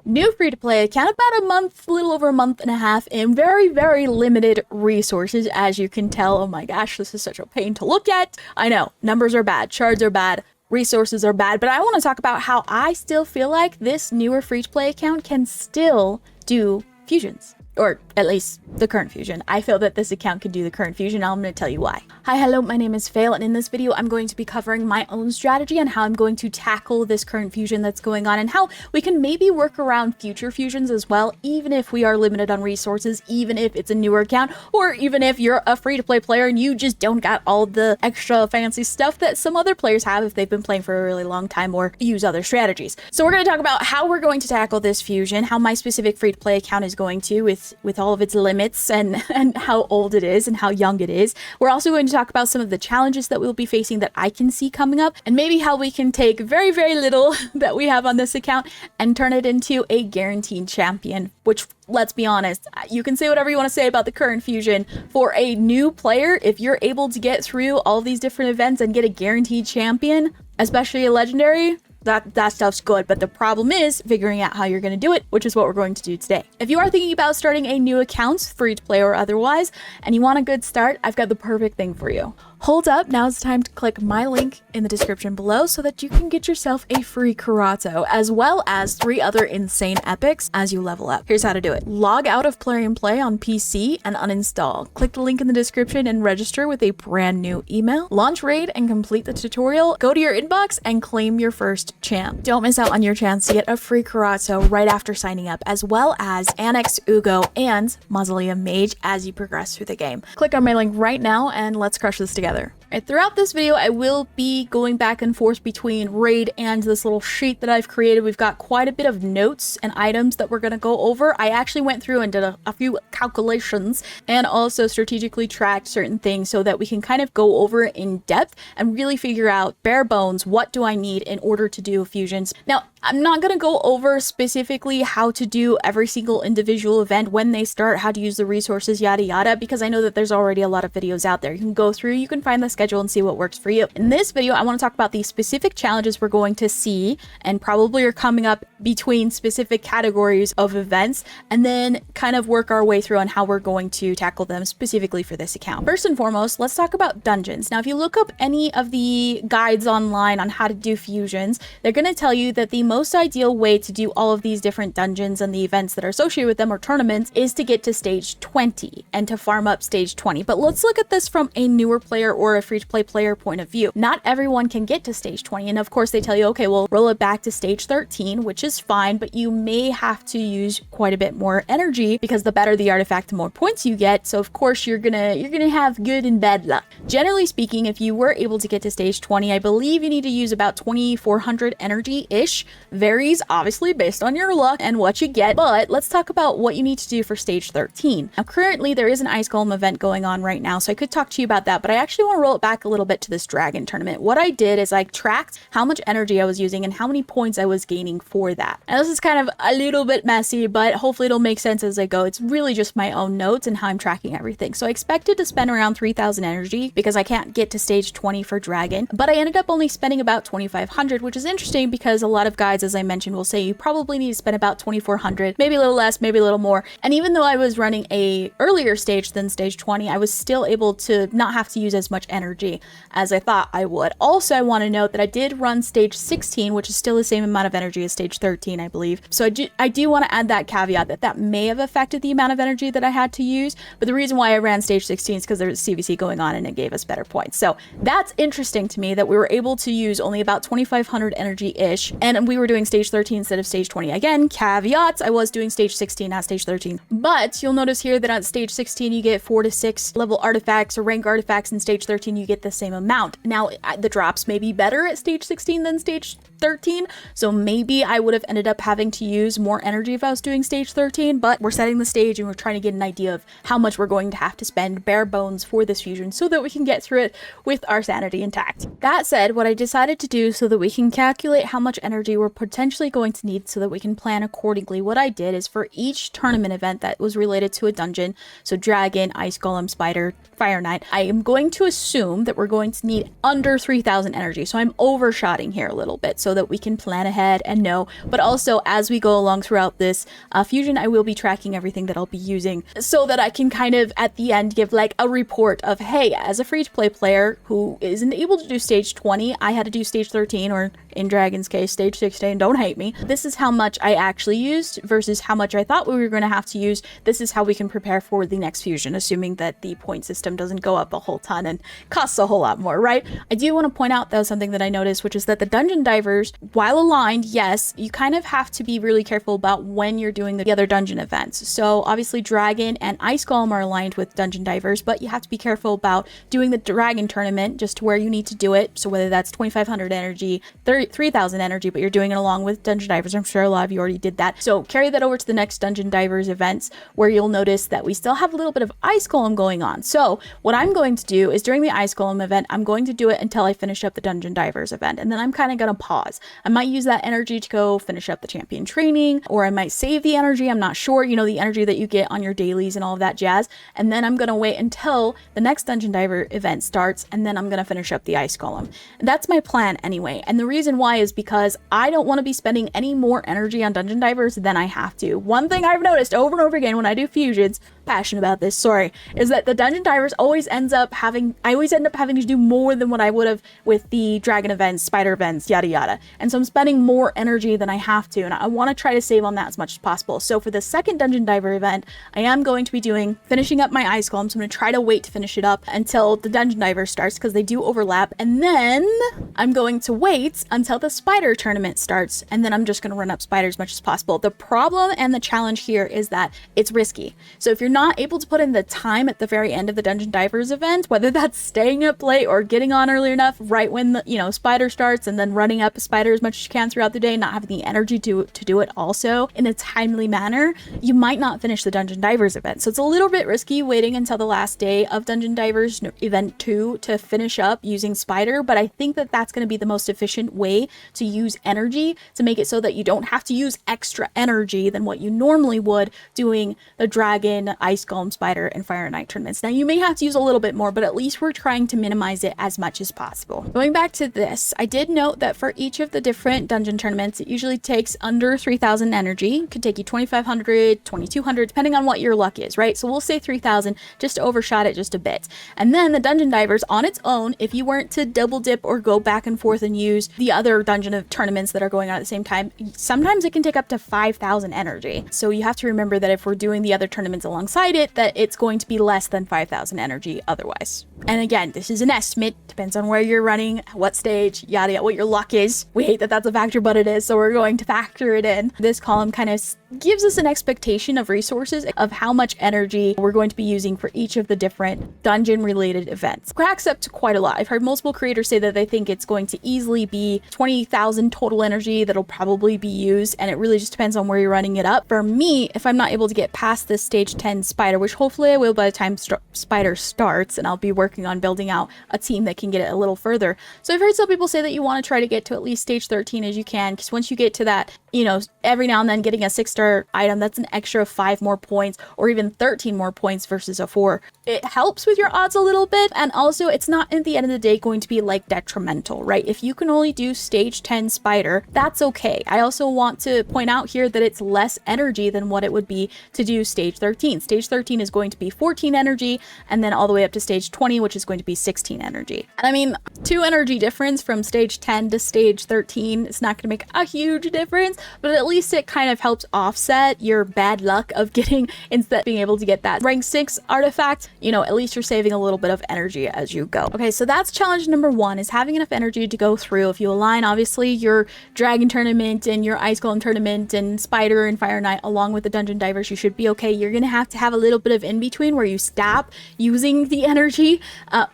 New free-to-play account, about a month, a little over a month and a half in, very, very limited resources, as you can tell. Oh my gosh, this is such a pain to look at. I know, numbers are bad, shards are bad, resources are bad, but I want to talk about how I still feel like this newer free-to-play account can still do fusions. Or at least the current fusion. I feel that this account can do the current fusion, and I'm going to tell you why. Hi, hello, my name is Fail, and in this video I'm going to be covering my own strategy on how I'm going to tackle this current fusion that's going on and how we can maybe work around future fusions as well, even if we are limited on resources, even if it's a newer account, or even if you're a free-to-play player and you just don't got all the extra fancy stuff that some other players have if they've been playing for a really long time or use other strategies. So we're going to talk about how we're going to tackle this fusion, how my specific free-to-play account is going to with all of its limits and how old it is and how young it is. We're also going to talk about some of the challenges that we'll be facing that I can see coming up, and maybe how we can take very, very little that we have on this account and turn it into a guaranteed champion, which, let's be honest, you can say whatever you want to say about the current fusion. For a new player, if you're able to get through all these different events and get a guaranteed champion, especially a legendary, that stuff's good, but the problem is figuring out how you're going to do it, which is what we're going to do today. If you are thinking about starting a new account, free to play or otherwise, and you want a good start, I've got the perfect thing for you. Hold up, now it's time to click my link in the description below so that you can get yourself a free Karato, as well as 3 other insane epics as you level up. Here's how to do it. Log out of Play and Play on PC and uninstall. Click the link in the description and register with a brand new email. Launch Raid and complete the tutorial. Go to your inbox and claim your first champ. Don't miss out on your chance to get a free Karato right after signing up, as well as Anax, Uugo, and Mausoleum Mage as you progress through the game. Click on my link right now and let's crush this together. Right, throughout this video, I will be going back and forth between Raid and this little sheet that I've created. We've got quite a bit of notes and items that we're going to go over. I actually went through and did a few calculations and also strategically tracked certain things so that we can kind of go over it in depth and really figure out bare bones, what do I need in order to do fusions. Now, I'm not going to go over specifically how to do every single individual event, when they start, how to use the resources, yada yada, because I know that there's already a lot of videos out there. You can go through, you can find the schedule and see what works for you. In this video, I want to talk about the specific challenges we're going to see and probably are coming up between specific categories of events, and then kind of work our way through on how we're going to tackle them specifically for this account. First and foremost, let's talk about dungeons. Now, if you look up any of the guides online on how to do fusions, they're going to tell you that the most ideal way to do all of these different dungeons and the events that are associated with them or tournaments is to get to stage 20 and to farm up stage 20. But let's look at this from a newer player or a free-to-play player point of view. Not everyone can get to stage 20, and of course they tell you, okay, well, roll it back to stage 13, which is fine, but you may have to use quite a bit more energy because the better the artifact, the more points you get. So of course you're gonna have good and bad luck. Generally speaking, if you were able to get to stage 20, I believe you need to use about 2,400 energy-ish. Varies obviously based on your luck and what you get, but let's talk about what you need to do for stage 13. Now, currently there is an Ice Golem event going on right now, so I could talk to you about that, but I actually want to roll it back a little bit to this dragon tournament. What I did is I tracked how much energy I was using and how many points I was gaining for that. And this is kind of a little bit messy, but hopefully it'll make sense as I go. It's really just my own notes and how I'm tracking everything. So I expected to spend around 3,000 energy because I can't get to stage 20 for dragon, but I ended up only spending about 2,500, which is interesting because a lot of guides, as I mentioned, will say you probably need to spend about 2,400, maybe a little less, maybe a little more. And even though I was running a earlier stage than stage 20, I was still able to not have to use as much energy as I thought I would. Also, I want to note that I did run stage 16, which is still the same amount of energy as stage 13, I believe. So I do want to add that caveat that may have affected the amount of energy that I had to use, but the reason why I ran stage 16 is because there was CVC going on and it gave us better points. So that's interesting to me that we were able to use only about 2,500 energy-ish, and we were doing stage 13 instead of stage 20. Again, caveats, I was doing stage 16, not stage 13. But you'll notice here that at stage 16, you get 4 to 6 level artifacts or rank artifacts. In stage 13, you get the same amount. Now, the drops may be better at stage 16 than stage 13, so maybe I would have ended up having to use more energy if I was doing stage 13, but we're setting the stage and we're trying to get an idea of how much we're going to have to spend bare bones for this fusion so that we can get through it with our sanity intact. That said, what I decided to do so that we can calculate how much energy we're potentially going to need so that we can plan accordingly, what I did is for each tournament event that was related to a dungeon, so dragon, ice golem, spider, fire knight, I am going to assume assume that we're going to need under 3,000 energy. So I'm overshotting here a little bit so that we can plan ahead and know. But also, as we go along throughout this fusion, I will be tracking everything that I'll be using so that I can kind of at the end give like a report of, hey, as a free-to-play player who isn't able to do stage 20, I had to do stage 13, or in Dragon's case, stage 16, don't hate me. This is how much I actually used versus how much I thought we were going to have to use. This is how we can prepare for the next fusion, assuming that the point system doesn't go up a whole ton and costs a whole lot more, right? I do want to point out though something that I noticed, which is that the dungeon divers, while aligned, yes, you kind of have to be really careful about when you're doing the other dungeon events. So obviously Dragon and Ice Golem are aligned with dungeon divers, but you have to be careful about doing the Dragon tournament just to where you need to do it. So whether that's 2,500 energy, 3,000 energy, but you're doing it along with dungeon divers. I'm sure a lot of you already did that. So carry that over to the next dungeon divers events, where you'll notice that we still have a little bit of Ice Golem going on. So what I'm going to do is during the Ice Golem event, I'm going to do it until I finish up the dungeon divers event. And then I'm kind of going to pause. I might use that energy to go finish up the champion training, or I might save the energy. I'm not sure, you know, the energy that you get on your dailies and all of that jazz. And then I'm going to wait until the next dungeon diver event starts, and then I'm going to finish up the Ice Golem. And that's my plan anyway. And the reason why is because I don't want to be spending any more energy on dungeon divers than I have to. One thing I've noticed over and over again when I do fusions, passionate about this, sorry, is that the dungeon divers I always end up having to do more than what I would have with the dragon events, spider events, yada yada. And so I'm spending more energy than I have to, and I want to try to save on that as much as possible. So for the second dungeon diver event, I am going to be finishing up my Ice Golem. So I'm going to try to wait to finish it up until the dungeon diver starts, because they do overlap, and then I'm going to wait until the spider tournament starts, and then I'm just going to run up spider as much as possible. The problem and the challenge here is that it's risky. So if you're not able to put in the time at the very end of the dungeon divers event, whether that's staying up late or getting on early enough right when the, you know, spider starts, and then running up a spider as much as you can throughout the day, not having the energy to do it also in a timely manner, you might not finish the dungeon divers event. So it's a little bit risky waiting until the last day of dungeon divers event 2 to finish up using spider, but I think that that's going to be the most efficient way to use energy to make it so that you don't have to use extra energy than what you normally would doing the dragon, Ice Golem, spider, and fire knight tournaments. Now you may have to use a little bit more, but at least we're trying to minimize it as much as possible. Going back to this, I did note that for each of the different dungeon tournaments, it usually takes under 3,000 energy. It could take you 2,500, 2,200, depending on what your luck is, right? So we'll say 3,000 just to overshot it just a bit. And then the dungeon divers on its own, if you weren't to double dip or go back and forth and use the other dungeon of tournaments that are going on at the same time, sometimes it can take up to 5,000 energy. So you have to remember that if we're doing the other tournaments alongside it, that it's going to be less than 5,000 energy otherwise. And again, this is an estimate, depends on where you're running, what stage, yada yada, what your luck is. We hate that that's a factor, but it is, so we're going to factor it in. This column kind of gives us an expectation of resources of how much energy we're going to be using for each of the different dungeon related events. Cracks up to quite a lot. I've heard multiple creators say that they think it's going to easily be 20,000 total energy that'll probably be used, and it really just depends on where you're running it up. For me, if I'm not able to get past this stage 10 spider, which hopefully I will by the time spider starts, and I'll be working on building out a team that can get it a little further. So I've heard some people say that you want to try to get to at least stage 13 as you can, because once you get to that, you know, every now and then getting a 6-star item, that's an extra 5 more points, or even 13 more points versus a 4. It helps with your odds a little bit, and also it's not at the end of the day going to be like detrimental, right? If you can only do stage 10 spider, that's okay. I also want to point out here that it's less energy than what it would be to do stage 13. Stage 13 is going to be 14 energy, and then all the way up to stage 20, which is going to be 16 energy. And I mean, 2 energy difference from stage 10 to stage 13, it's not going to make a huge difference, but at least it kind of helps offset your bad luck of getting, instead of being able to get that rank 6 artifact, you know, at least you're saving a little bit of energy as you go. Okay, so that's challenge number 1, is having enough energy to go through. If you align, obviously, your dragon tournament and your Ice Golem tournament and spider and fire knight along with the dungeon divers, you should be okay. You're going to have a little bit of in between where you stop using the energy,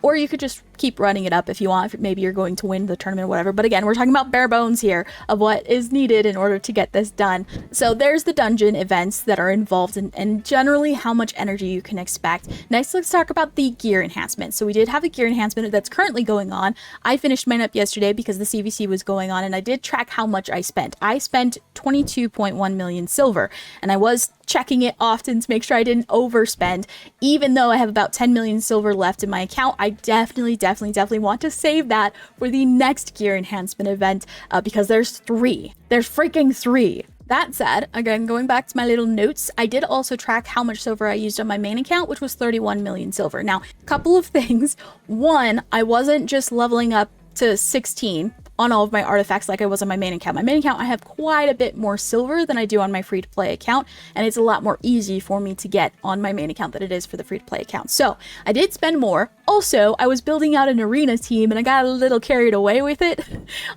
or you could just keep running it up if you want, if maybe you're going to win the tournament or whatever. But again, we're talking about bare bones here of what is needed in order to get this done. So there's the dungeon events that are involved and generally how much energy you can expect. Next, let's talk about the gear enhancement. So we did have a gear enhancement that's currently going on. I finished mine up yesterday because the CVC was going on, and I did track how much I spent. I spent 22.1 million silver, and I was checking it often to make sure I didn't overspend. Even though I have about 10 million silver left in my account, I definitely definitely want to save that for the next gear enhancement event because there's 3. There's freaking 3. That said, again, going back to my little notes, I did also track how much silver I used on my main account, which was 31 million silver. Now, a couple of things. One, I wasn't just leveling up to 16 on all of my artifacts like I was on my main account. My main account, I have quite a bit more silver than I do on my free-to-play account, and it's a lot more easy for me to get on my main account than it is for the free-to-play account. So I did spend more. Also, I was building out an arena team, and I got a little carried away with it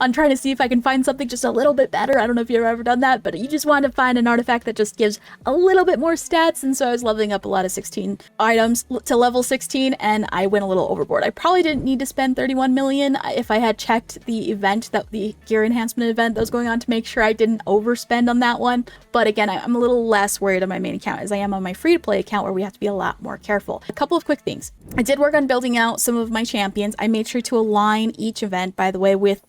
on trying to see if I can find something just a little bit better. I don't know if you've ever done that, but you just want to find an artifact that just gives a little bit more stats, and so I was leveling up a lot of 16 items to level 16, and I went a little overboard. I probably didn't need to spend 31 million if I had checked the event, that the gear enhancement event that was going on, to make sure I didn't overspend on that one. But again, I'm a little less worried on my main account as I am on my free-to-play account, where we have to be a lot more careful. A couple of quick things. I did work on building out some of my champions. I made sure to align each event, by the way, with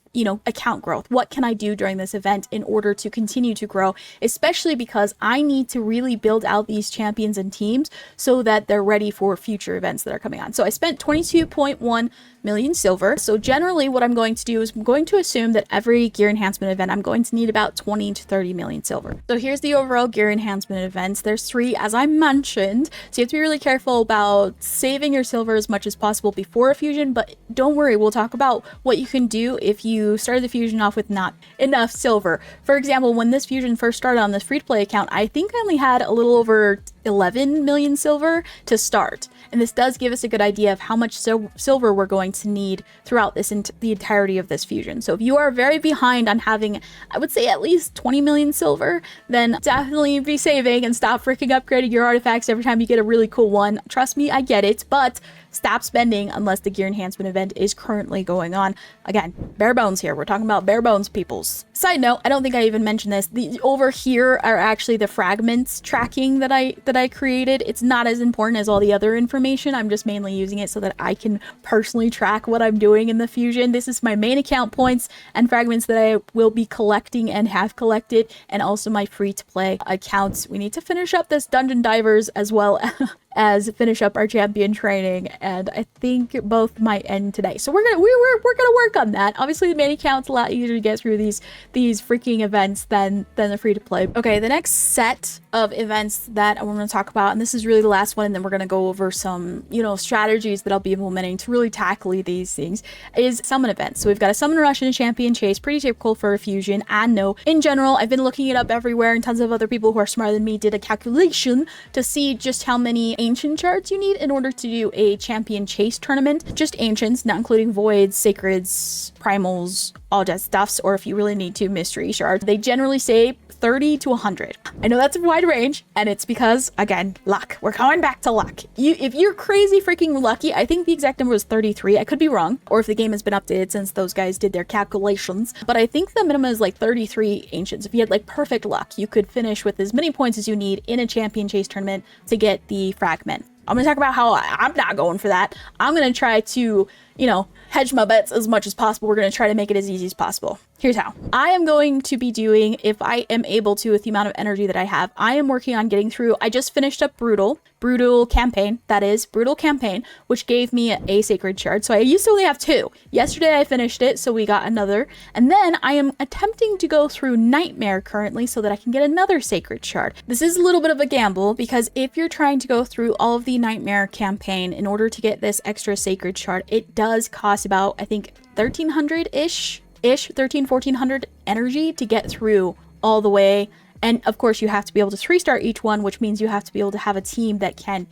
account growth. What can I do during this event in order to continue to grow, especially because I need to really build out these champions and teams so that they're ready for future events that are coming on. So I spent 22.1 million silver. So generally what I'm going to do is I'm going to assume that every gear enhancement event, I'm going to need about 20 to 30 million silver. So here's the overall gear enhancement events. There's 3, as I mentioned. So you have to be really careful about saving your silver as much as possible before a fusion, but don't worry, we'll talk about what you can do if you started the fusion off with not enough silver. For example, when this fusion first started on this free-to-play account, I think I only had a little over 11 million silver to start. And this does give us a good idea of how much silver we're going to need throughout the entirety of this fusion. So if you are very behind on having, I would say, at least 20 million silver, then definitely be saving and stop freaking upgrading your artifacts every time you get a really cool one. Trust me, I get it, but stop spending unless the gear enhancement event is currently going on. Again, bare bones here. We're talking about bare bones, peoples. Side note, I don't think I even mentioned this. Over here are actually the fragments tracking that I created. It's not as important as all the other information. I'm just mainly using it so that I can personally track what I'm doing in the fusion. This is my main account points and fragments that I will be collecting and have collected, and also my free-to-play accounts. We need to finish up this Dungeon Divers as well as finish up our champion training, and I think both might end today. So we're gonna work on that. Obviously, the main account's a lot easier to get through these freaking events than the free to play. Okay, the next set of events that I'm going to talk about, and this is really the last one, and then we're going to go over some strategies that I'll be implementing to really tackle these things, is summon events. So we've got a summon rush and a champion chase, pretty typical for a fusion. And no, in general, I've been looking it up everywhere, and tons of other people who are smarter than me did a calculation to see just how many ancient shards you need in order to do a champion chase tournament. Just ancients, not including voids, sacreds, primals, all that stuffs, or if you really need to, mystery shards. They generally say 30 to 100. I know that's a wide range, and it's because, again, luck. We're going back to luck. If you're crazy freaking lucky, I think the exact number was 33. I could be wrong, or if the game has been updated since those guys did their calculations, but I think the minimum is like 33 ancients. If you had like perfect luck, you could finish with as many points as you need in a champion chase tournament to get the fragment. I'm going to talk about how I'm not going for that. I'm going to try to, hedge my bets as much as possible. We're going to try to make it as easy as possible. Here's how. I am going to be doing, if I am able to, with the amount of energy that I have, I am working on getting through. I just finished up Brutal Campaign, which gave me a Sacred Shard. So I used to only have 2. Yesterday I finished it, so we got another. And then I am attempting to go through Nightmare currently so that I can get another Sacred Shard. This is a little bit of a gamble, because if you're trying to go through all of the Nightmare campaign in order to get this extra Sacred Shard, it does cost about, I think, 1300-ish, 1400 energy to get through all the way. And of course, you have to be able to 3-star each one, which means you have to be able to have a team that can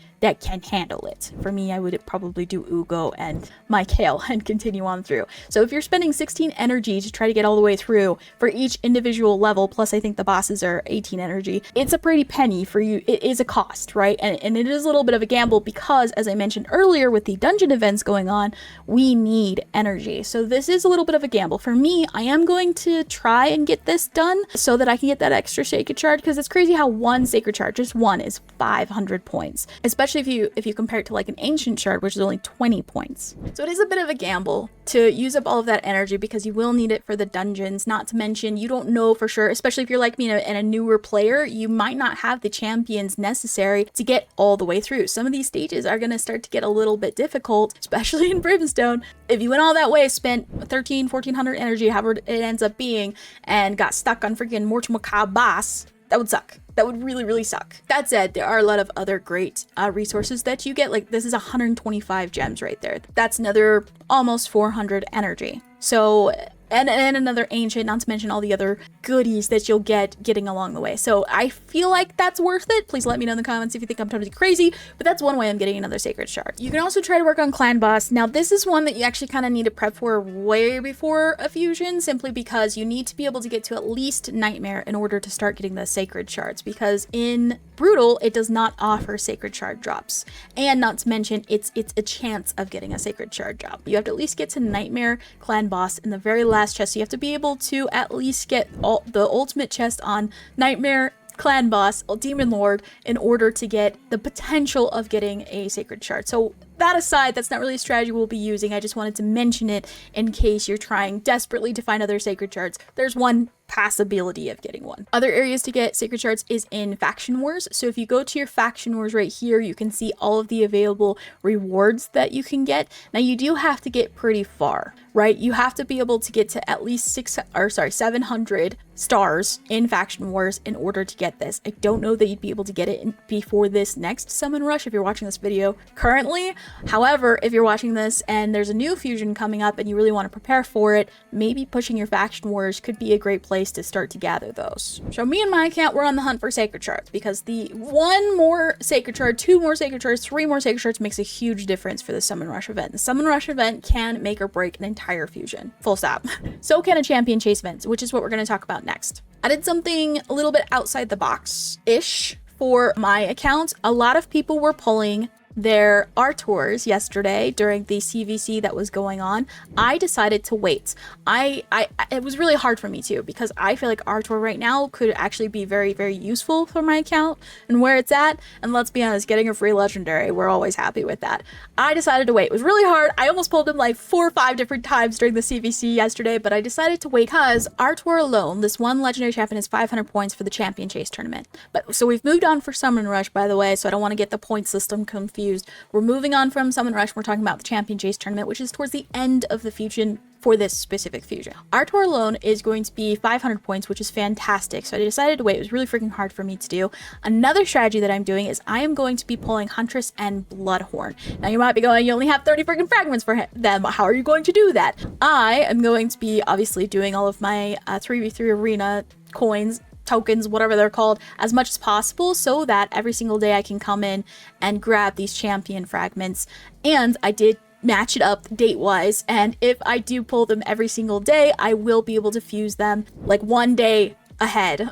handle it. For me, I would probably do Uugo and my Kale and continue on through. So if you're spending 16 energy to try to get all the way through for each individual level, plus I think the bosses are 18 energy, it's a pretty penny for you. It is a cost, right? And it is a little bit of a gamble because, as I mentioned earlier, with the dungeon events going on, we need energy. So this is a little bit of a gamble. For me, I am going to try and get this done so that I can get that extra sacred shard, because it's crazy how one sacred shard, just one, is 500 points, especially if you compare it to like an ancient shard, which is only 20 points. So it is a bit of a gamble to use up all of that energy, because you will need it for the dungeons. Not to mention, you don't know for sure, especially if you're like me and a newer player, you might not have the champions necessary to get all the way through. Some of these stages are going to start to get a little bit difficult, especially in Brimstone. If you went all that way, spent 1400 energy, however it ends up being, and got stuck on freaking Morchmaka boss, that would suck. That would really, really suck. That said, there are a lot of other great resources that you get. Like, this is 125 gems right there. That's another almost 400 energy. So, and another ancient, not to mention all the other goodies that you'll get getting along the way. So I feel like that's worth it. Please let me know in the comments if you think I'm totally crazy, but that's one way I'm getting another sacred shard. You can also try to work on clan boss. Now, this is one that you actually kind of need to prep for way before a fusion, simply because you need to be able to get to at least nightmare in order to start getting the sacred shards, because in brutal, it does not offer sacred shard drops. And not to mention, it's a chance of getting a sacred shard drop. You have to at least get to nightmare clan boss in the very last chest. So you have to be able to at least get the ultimate chest on nightmare clan boss, demon lord, in order to get the potential of getting a sacred shard. So that aside, that's not really a strategy we'll be using. I just wanted to mention it in case you're trying desperately to find other sacred shards. There's one possibility of getting one. Other areas to get sacred shards is in faction wars. So if you go to your faction wars right here, you can see all of the available rewards that you can get. Now, you do have to get pretty far, right? You have to be able to get to at least 700 stars in faction wars in order to get this. I don't know that you'd be able to get it before this next summon rush if you're watching this video currently. However, if you're watching this and there's a new fusion coming up and you really want to prepare for it, maybe pushing your faction wars could be a great place to start to gather those. So me and my account, we're on the hunt for sacred shards, because the one more sacred shard, two more sacred shards, three more sacred shards makes a huge difference for the summon rush event. The summon rush event can make or break an entire fusion. Full stop. So can a champion chase event, which is what we're going to talk about next. I did something a little bit outside the box-ish for my account. A lot of people were pulling their R-tours yesterday during the CVC that was going on. I decided to wait. It was really hard for me too, because I feel like R-tour right now could actually be very, very useful for my account and where it's at. And let's be honest, getting a free legendary, we're always happy with that. I decided to wait. It was really hard. I almost pulled him like 4 or 5 different times during the CVC yesterday, but I decided to wait because R-tour alone, this one legendary champion, is 500 points for the champion chase tournament. But so we've moved on for summon rush, by the way, so I don't want to get the point system confused. We're moving on from summon rush. We're talking about the champion chase tournament, which is towards the end of the fusion for this specific fusion. Our tour alone is going to be 500 points, which is fantastic. So I decided to wait. It was really freaking hard for me to do. Another strategy that I'm doing is I am going to be pulling Huntress and Bloodhorn. Now you might be going, you only have 30 freaking fragments for them. How are you going to do that? I am going to be obviously doing all of my 3v3 arena coins, tokens, whatever they're called, as much as possible, so that every single day I can come in and grab these champion fragments. And I did match it up date-wise, and if I do pull them every single day, I will be able to fuse them like one day ahead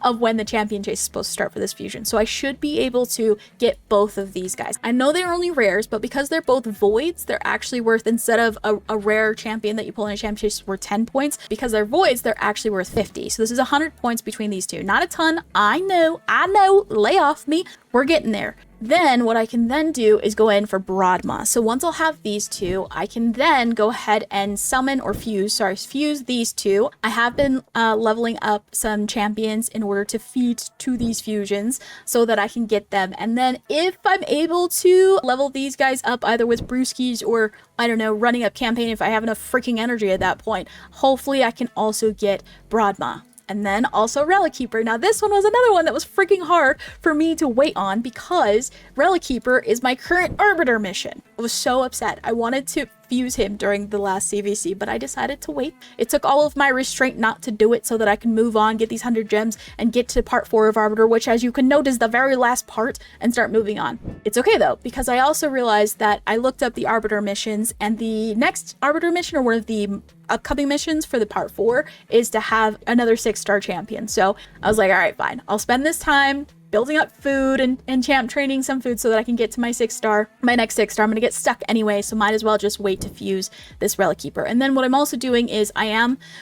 of when the champion chase is supposed to start for this fusion. So I should be able to get both of these guys. I know they're only rares, but because they're both voids, they're actually worth, instead of a rare champion that you pull in a champion chase worth 10 points, because they're voids, they're actually worth 50. So this is 100 points between these two. Not a ton. I know, lay off me. We're getting there. Then what I can then do is go in for Broadma. So once I'll have these two, I can then go ahead and summon or fuse these two. I have been leveling up some champions in order to feed to these fusions so that I can get them. And then if I'm able to level these guys up either with brewskis or, I don't know, running up campaign, if I have enough freaking energy at that point, hopefully I can also get Broadma. And then also Relic Keeper. Now this one was another one that was freaking hard for me to wait on, because Relic Keeper is my current Arbiter mission. I was so upset. I wanted to fuse him during the last CVC, but I decided to wait. It took all of my restraint not to do it so that I can move on, get these 100 gems, and get to part 4 of Arbiter, which, as you can note, is the very last part, and start moving on. It's okay though, because I also realized that I looked up the Arbiter missions, and the next Arbiter mission, or one of the upcoming missions for the part 4, is to have another 6-star champion. So I was like, all right, fine. I'll spend this time building up food and champ training some food so that I can get to my 6-star, my next 6-star. I'm gonna get stuck anyway, so might as well just wait to fuse this Relic Keeper. And then what I'm also doing is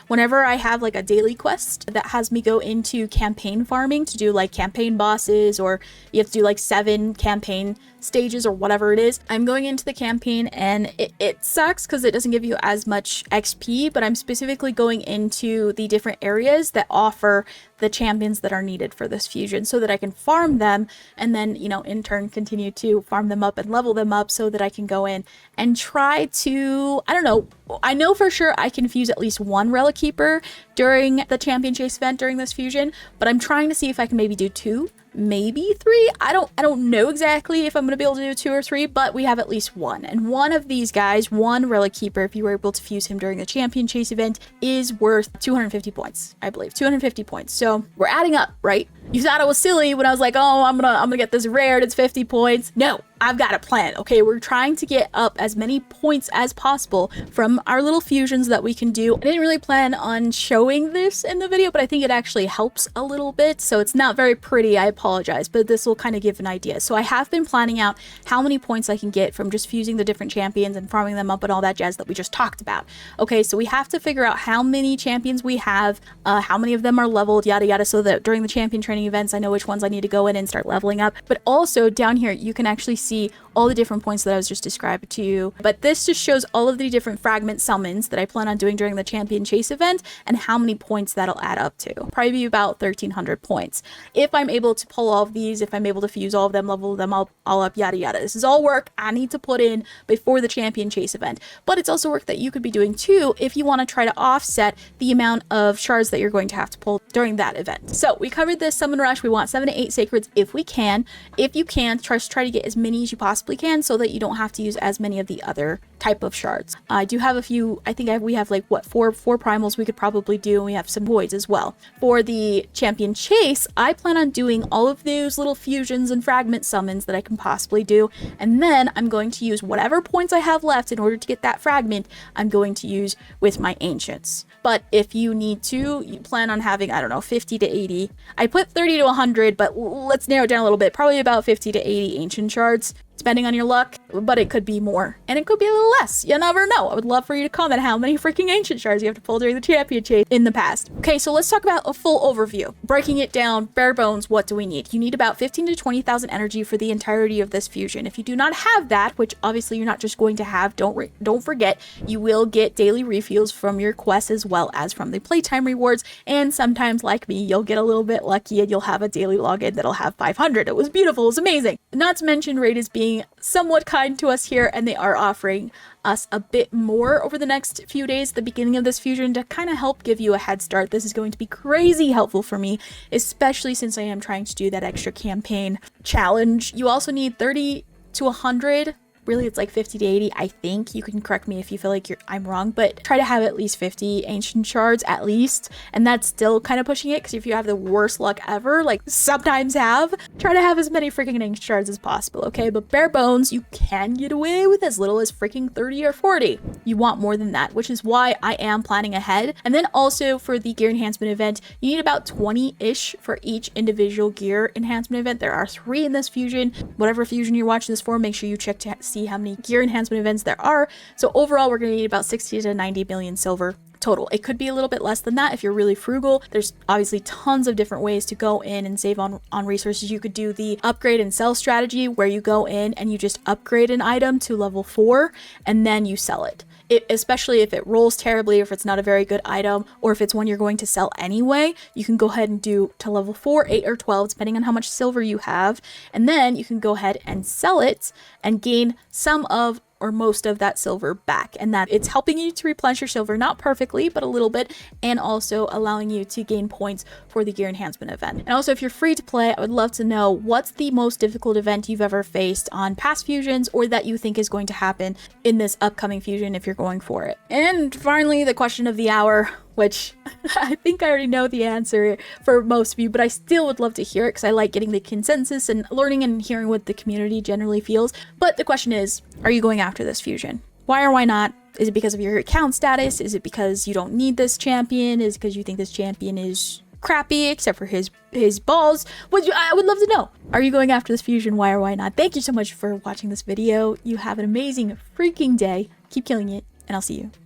whenever I have like a daily quest that has me go into campaign farming to do like campaign bosses, or you have to do like 7 campaign stages or whatever it is, I'm going into the campaign, and it sucks because it doesn't give you as much XP, but I'm specifically going into the different areas that offer the champions that are needed for this fusion so that I can farm them, and then, you know, in turn continue to farm them up and level them up so that I can go in and try to, I don't know, I know for sure I can fuse at least 1 Relic Keeper during the champion chase event during this fusion, but I'm trying to see if I can maybe do 2, maybe 3. I don't know exactly if I'm going to be able to do 2 or 3, but we have at least 1. And one of these guys, 1 Relic Keeper, if you were able to fuse him during the champion chase event, is worth 250 points, I believe. 250 points. So we're adding up, right? You thought it was silly when I was like, oh, I'm gonna get this rare, it's 50 points. No, I've got a plan. Okay, we're trying to get up as many points as possible from our little fusions that we can do. I didn't really plan on showing this in the video, but I think it actually helps a little bit. So it's not very pretty, I apologize, but this will kind of give an idea. So I have been planning out how many points I can get from just fusing the different champions and farming them up and all that jazz that we just talked about. Okay, so we have to figure out how many champions we have, how many of them are leveled, yada yada, so that during the champion training events, I know which ones I need to go in and start leveling up. But also down here, you can actually see all the different points that I was just described to you. But this just shows all of the different fragment summons that I plan on doing during the champion chase event and how many points that'll add up to. Probably be about 1,300 points. If I'm able to pull all of these, if I'm able to fuse all of them, level them all up, yada yada. This is all work I need to put in before the champion chase event. But it's also work that you could be doing too if you want to try to offset the amount of shards that you're going to have to pull during that event. So we covered this summon rush. We want 7 to 8 sacreds if we can. If you can, try to get as many as you possibly can so that you don't have to use as many of the other type of shards. I do have a few, I think we have like what, four primals we could probably do, and we have some voids as well. For the champion chase, I plan on doing all of those little fusions and fragment summons that I can possibly do, and then I'm going to use whatever points I have left in order to get that fragment, I'm going to use with my ancients. But if you need to, you plan on having, I don't know, 50 to 80. I put 30 to 100, but let's narrow it down a little bit. Probably about 50 to 80 ancient shards, depending on your luck, but it could be more, and it could be a little less. You never know. I would love for you to comment how many freaking ancient shards you have to pull during the champion chase in the past. Okay, so let's talk about a full overview. Breaking it down, bare bones, what do we need? You need about 15 to 20,000 energy for the entirety of this fusion. If you do not have that, which obviously you're not just going to have, don't forget, you will get daily refills from your quests as well as from the playtime rewards, and sometimes, like me, you'll get a little bit lucky and you'll have a daily login that'll have 500. It was beautiful, it was amazing. Not to mention, Raid is being somewhat kind to us here, and they are offering us a bit more over the next few days at the beginning of this fusion to kind of help give you a head start. This is going to be crazy helpful for me, especially since I am trying to do that extra campaign challenge. You also need 30 to 100. Really, it's like 50 to 80, I think. You can correct me if you feel like I'm wrong, but try to have at least 50 ancient shards at least, and that's still kind of pushing it, because if you have the worst luck ever, like sometimes have, try to have as many freaking ancient shards as possible, okay? But bare bones, you can get away with as little as freaking 30 or 40. You want more than that, which is why I am planning ahead. And then also for the gear enhancement event, you need about 20-ish for each individual gear enhancement event. There are 3 in this fusion. Whatever fusion you're watching this for, make sure you check to see how many gear enhancement events there are. So overall, we're going to need about 60 to 90 million silver total. It could be a little bit less than that if you're really frugal. There's obviously tons of different ways to go in and save on resources. You could do the upgrade and sell strategy, where you go in and you just upgrade an item to level 4 and then you sell it. Especially if it rolls terribly, or if it's not a very good item, or if it's one you're going to sell anyway, you can go ahead and do to level 4, 8, or 12, depending on how much silver you have. And then you can go ahead and sell it and gain some of or most of that silver back, and that it's helping you to replenish your silver, not perfectly, but a little bit, and also allowing you to gain points for the gear enhancement event. And also, if you're free to play, I would love to know what's the most difficult event you've ever faced on past fusions, or that you think is going to happen in this upcoming fusion if you're going for it. And finally, the question of the hour, which I think I already know the answer for most of you, but I still would love to hear it because I like getting the consensus and learning and hearing what the community generally feels. But the question is, are you going after this fusion? Why or why not? Is it because of your account status? Is it because you don't need this champion? Is it because you think this champion is crappy except for his balls. I would love to know. Are you going after this fusion? Why or why not? Thank you so much for watching this video. You have an amazing freaking day. Keep killing it, and I'll see you.